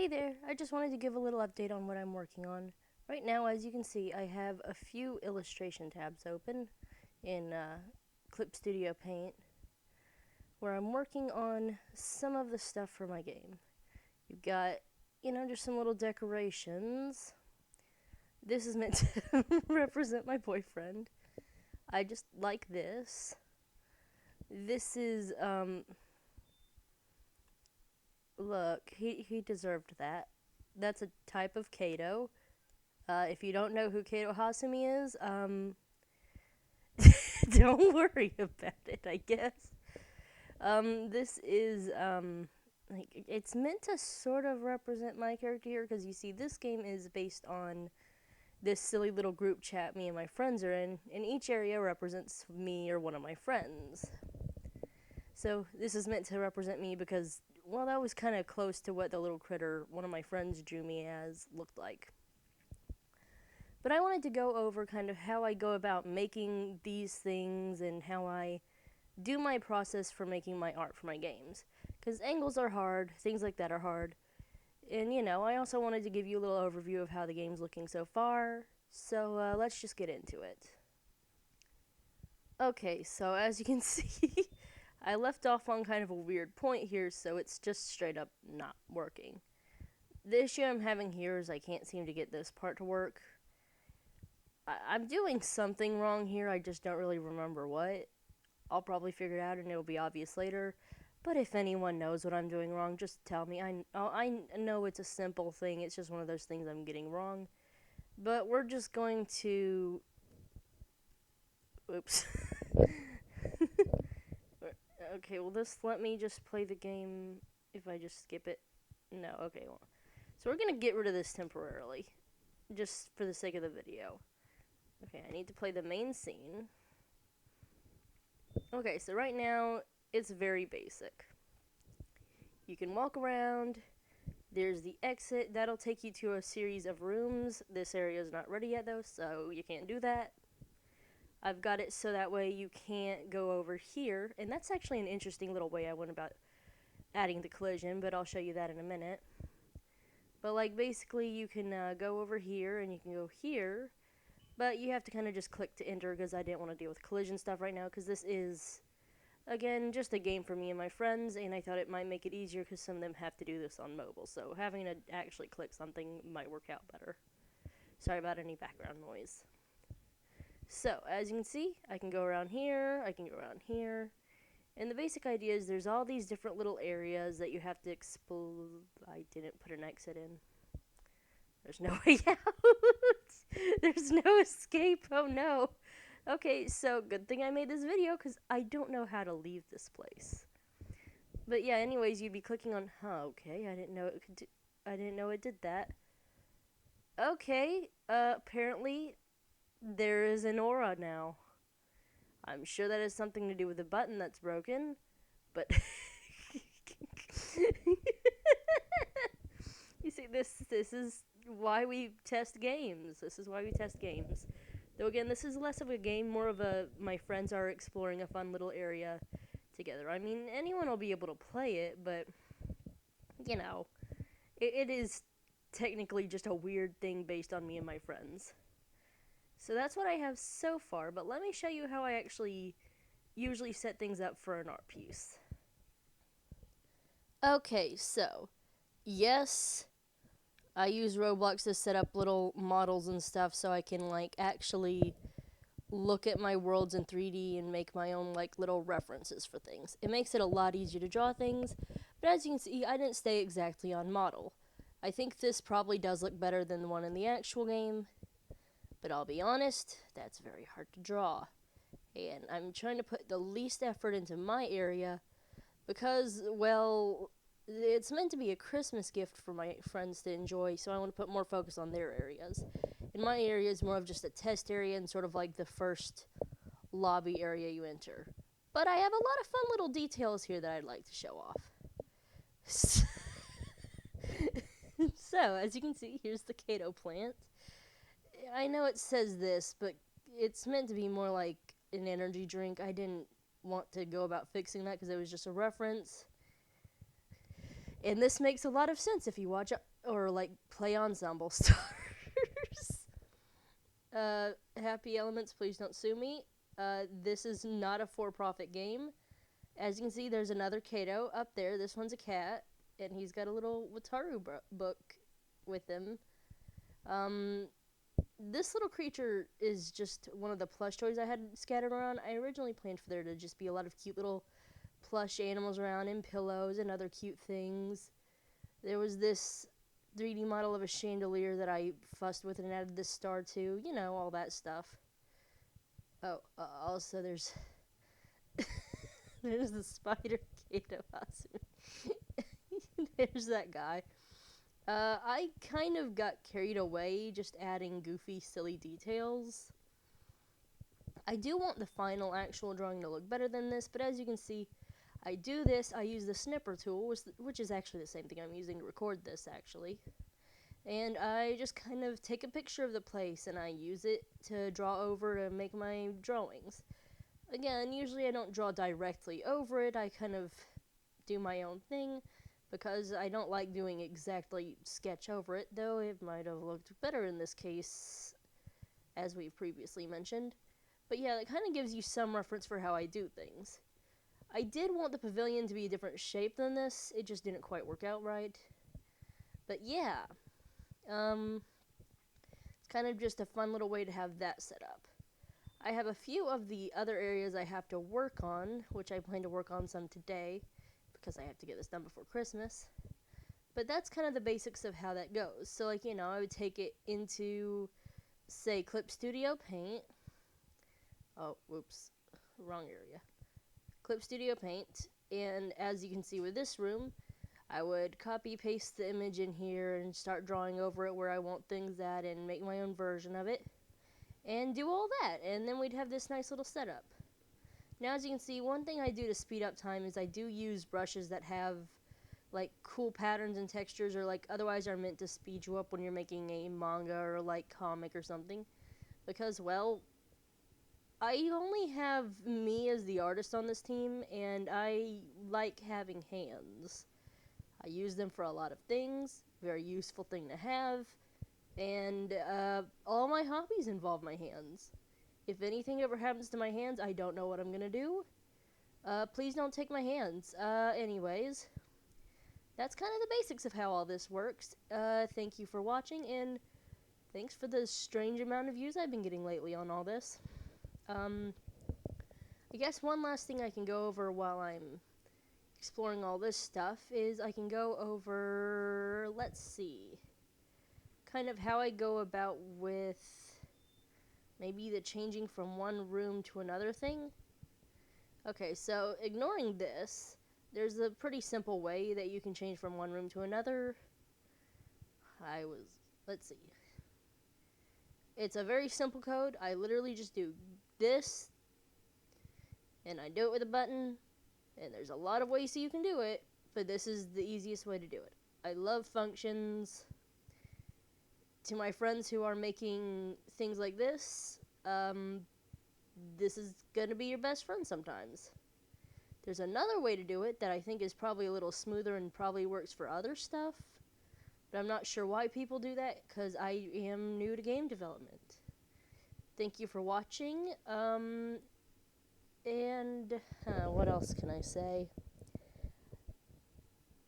Hey there, I just wanted to give a little update on what I'm working on. Right now, as you can see, I have a few illustration tabs open in Clip Studio Paint where I'm working on some of the stuff for my game. You've got, just some little decorations. This is meant to represent my boyfriend. I just like this. This is, look, he deserved that. That's a type of Kato. If you don't know who Kato Hasumi is, don't worry about it, I guess. This is, it's meant to sort of represent my character here, because you see, this game is based on this silly little group chat me and my friends are in, and each area represents me or one of my friends. So, this is meant to represent me because, well, that was kind of close to what the little critter one of my friends drew me as looked like. But I wanted to go over kind of how I go about making these things and how I do my process for making my art for my games. Because angles are hard, things like that are hard. And, I also wanted to give you a little overview of how the game's looking so far. So, let's just get into it. Okay, so as you can see, I left off on kind of a weird point here, so it's just straight up not working. The issue I'm having here is I can't seem to get this part to work. I'm doing something wrong here, I just don't really remember what. I'll probably figure it out and it'll be obvious later. But if anyone knows what I'm doing wrong, just tell me. I know it's a simple thing, it's just one of those things I'm getting wrong. But we're just going to... Oops. Okay, will this let me just play the game if I just skip it? No, okay. Well. So we're going to get rid of this temporarily, just for the sake of the video. Okay, I need to play the main scene. Okay, so right now, it's very basic. You can walk around. There's the exit. That'll take you to a series of rooms. This area is not ready yet, though, so you can't do that. I've got it so that way you can't go over here. And that's actually an interesting little way I went about adding the collision, but I'll show you that in a minute. But, basically, you can go over here, and you can go here. But you have to kind of just click to enter, because I didn't want to deal with collision stuff right now, because this is, again, just a game for me and my friends, and I thought it might make it easier, because some of them have to do this on mobile, so having to actually click something might work out better. Sorry about any background noise. So, as you can see, I can go around here, I can go around here, and the basic idea is there's all these different little areas that you have to explore. I didn't put an exit in. There's no way out. There's no escape. Oh no. Okay, so good thing I made this video because I don't know how to leave this place. But yeah, anyways, you'd be clicking on. Okay, I didn't know it could. I didn't know it did that. Okay. Apparently, there is an aura now. I'm sure that has something to do with the button that's broken, but. You see, this is why we test games. This is why we test games. Though again, this is less of a game, more of a my friends are exploring a fun little area together. I mean, anyone will be able to play it, but it is technically just a weird thing based on me and my friends. So that's what I have so far, but let me show you how I actually usually set things up for an art piece. Okay, so yes, I use Roblox to set up little models and stuff so I can, actually look at my worlds in 3D and make my own, little references for things. It makes it a lot easier to draw things, but as you can see, I didn't stay exactly on model. I think this probably does look better than the one in the actual game, but I'll be honest, that's very hard to draw. And I'm trying to put the least effort into my area because, well, it's meant to be a Christmas gift for my friends to enjoy, so I want to put more focus on their areas. And my area is more of just a test area and sort of like the first lobby area you enter. But I have a lot of fun little details here that I'd like to show off. So, as you can see, here's the Kato plant. I know it says this, but it's meant to be more like an energy drink. I didn't want to go about fixing that because it was just a reference. And this makes a lot of sense if you watch or like play ensemble stars. Happy Elements, please don't sue me. This is not a for-profit game. As you can see, there's another Kato up there. This one's a cat, and he's got a little Wataru book with him. This little creature is just one of the plush toys I had scattered around. I originally planned for there to just be a lot of cute little plush animals around and pillows and other cute things. There was this 3D model of a chandelier that I fussed with and added this star to. You know, all that stuff. Oh, also there's there's the spider Kato Hasumi. There's that guy. I kind of got carried away just adding goofy, silly details. I do want the final actual drawing to look better than this, but as you can see, I do this. I use the snipper tool, which is actually the same thing I'm using to record this, actually. And I just kind of take a picture of the place, and I use it to draw over to make my drawings. Again, usually I don't draw directly over it. I kind of do my own thing, because I don't like doing exactly sketch over it, though it might have looked better in this case, as we've previously mentioned. But yeah, that kind of gives you some reference for how I do things. I did want the pavilion to be a different shape than this, it just didn't quite work out right. But yeah, it's kind of just a fun little way to have that set up. I have a few of the other areas I have to work on, which I plan to work on some today, because I have to get this done before Christmas. But that's kind of the basics of how that goes. So, like, you know, I would take it into, say, Clip Studio Paint. Oh, whoops, wrong area. Clip Studio Paint, and as you can see with this room, I would copy paste the image in here and start drawing over it where I want things at and make my own version of it and do all that, and then we'd have this nice little setup. Now, as you can see, one thing I do to speed up time is I do use brushes that have like cool patterns and textures, or like otherwise are meant to speed you up when you're making a manga or like comic or something, because, well, I only have me as the artist on this team, and I like having hands. I use them for a lot of things, very useful thing to have, and all my hobbies involve my hands. If anything ever happens to my hands, I don't know what I'm gonna do. Please don't take my hands. Anyways, that's kind of the basics of how all this works. Thank you for watching, and thanks for the strange amount of views I've been getting lately on all this. I guess one last thing I can go over while I'm exploring all this stuff is I can go over, let's see, kind of how I go about with maybe the changing from one room to another thing. Okay, so ignoring this, there's a pretty simple way that you can change from one room to another. Let's see. It's a very simple code. I literally just do this, and I do it with a button, and there's a lot of ways you can do it, but this is the easiest way to do it. I love functions. To my friends who are making things like this is going to be your best friend sometimes. There's another way to do it that I think is probably a little smoother and probably works for other stuff, but I'm not sure why people do that, because I am new to game development. Thank you for watching, and what else can I say?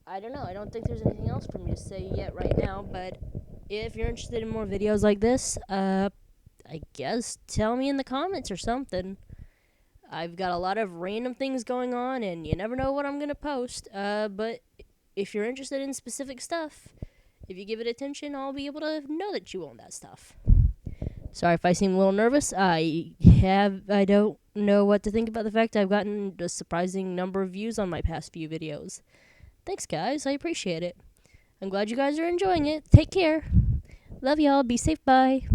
I don't know, I don't think there's anything else for me to say yet right now, but if you're interested in more videos like this, I guess tell me in the comments or something. I've got a lot of random things going on, and you never know what I'm going to post, but if you're interested in specific stuff, if you give it attention, I'll be able to know that you want that stuff. Sorry if I seem a little nervous. I don't know what to think about the fact I've gotten a surprising number of views on my past few videos. Thanks, guys. I appreciate it. I'm glad you guys are enjoying it. Take care. Love y'all. Be safe. Bye.